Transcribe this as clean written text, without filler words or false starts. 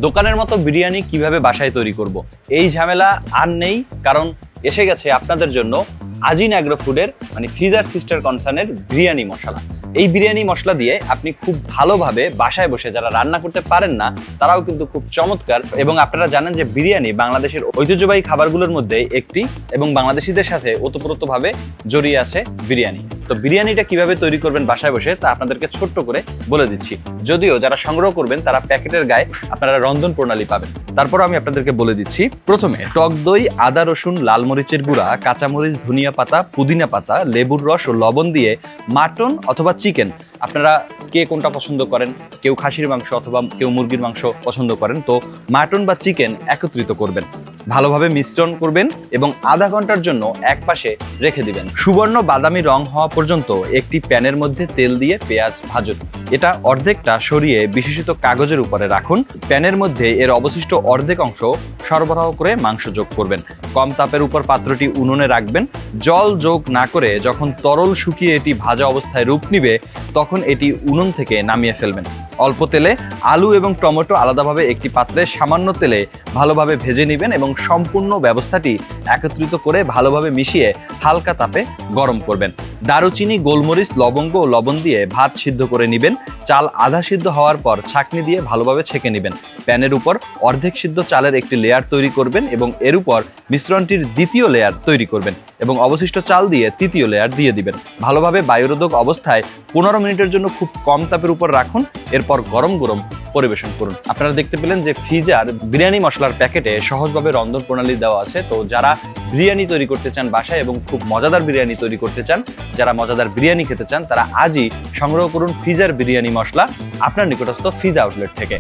দোকানের মতো বিরিয়ানি কিভাবে বাসায় তৈরি করব, এই ঝামেলা আর নেই, কারণ এসে গেছে আপনাদের জন্য আজিন অ্যাগ্রো ফুডের মানে ফিজার সিস্টার কনসার্নের বিরিয়ানি মশলা। এই বিরিয়ানি মশলা দিয়ে আপনি খুব ভালোভাবে বাসায় বসে যারা রান্না করতে পারেন না তারাও কিন্তু খুব চমৎকার, এবং আপনারা জানেন যে বিরিয়ানি বাংলাদেশের ঐতিহ্যবাহী খাবারগুলোর মধ্যে একটি, এবং বাংলাদেশিদের সাথে ওতপ্রোতভাবে জড়িয়ে আছে বিরিয়ানি। তো বিরিয়ানিটা কিভাবে তৈরি করবেন বাসায় বসে তা আপনাদেরকে ছোট্ট করে বলে দিচ্ছি। যদিও যারা সংগ্রহ করবেন তারা প্যাকেটের গায়ে আপনারা রন্ধন প্রণালী পাবেন, তারপর আমি আপনাদেরকে বলে দিচ্ছি। প্রথমে টক দই, আদা, রসুন, লাল মরিচের গুঁড়া, কাঁচামরিচ, ধনিয়া পাতা, পুদিনা পাতা, লেবুর রস ও লবণ দিয়ে মাটন অথবা চিকেন, আপনারা কে কোনটা পছন্দ করেন, কেউ খাসির মাংস অথবা কেউ মুরগির মাংস পছন্দ করেন, তো মাটন বা চিকেন একত্রিত করবেন, ভালোভাবে মিশ্রণ করবেন এবং আধা ঘন্টার জন্য এক পাশে রেখে দিবেন। সুবর্ণ বাদামি রং হওয়া পর্যন্ত একটি প্যানের মধ্যে তেল দিয়ে পেঁয়াজ ভাজুন। এটা অর্ধেকটা সরিয়ে বিশেষিত কাগজের উপরে রাখুন। প্যানের মধ্যে এর অবশিষ্ট অর্ধেক অংশ সরবরাহ করে মাংস যোগ করবেন। কম তাপের উপর পাত্রটি উনুনে রাখবেন। জল যোগ না করে যখন তরল শুকিয়ে এটি ভাজা অবস্থায় রূপ নিবে তখন এটি উনুন থেকে নামিয়ে ফেলবেন। অল্প তেলে আলু এবং টমেটো আলাদাভাবে একটি পাত্রে সামান্য তেলে ভালোভাবে ভেজে নেবেন এবং সম্পূর্ণ ব্যবস্থাটি একত্রিত করে ভালোভাবে মিশিয়ে হালকা তাপে গরম করবেন। দারুচিনি, গোলমরিচ, লবঙ্গ ও লবণ দিয়ে ভাত সিদ্ধ করে নেবেন। চাল আধা সিদ্ধ হওয়ার পর ছাঁকনি দিয়ে ভালোভাবে ছেঁকে নেবেন। প্যানের উপর অর্ধেক সিদ্ধ চালের একটি লেয়ার তৈরি করবেন এবং এর উপর মিশ্রণটির দ্বিতীয় লেয়ার তৈরি করবেন এবং অবশিষ্ট চাল দিয়ে তৃতীয় লেয়ার দিয়ে দিবেন। ভালোভাবে বায়ুরোধক অবস্থায় 15 মিনিটের জন্য খুব কম তাপের উপর রাখুন। এরপর গরম গরম পরিবেশন করুন। আপনারা দেখতে পেলেন যে ফিজার বিরিয়ানি মশলার প্যাকেটে সহজভাবে রন্ধন প্রণালী দেওয়া আছে। তো যারা বিরিয়ানি তৈরি করতে চান বাসায় এবং খুব মজাদার বিরিয়ানি তৈরি করতে চান, যারা মজাদার বিরিয়ানি খেতে চান, তারা আজই সংগ্রহ করুন ফিজার বিরিয়ানি মশলা আপনার নিকটস্থ ফিজা আউটলেট থেকে।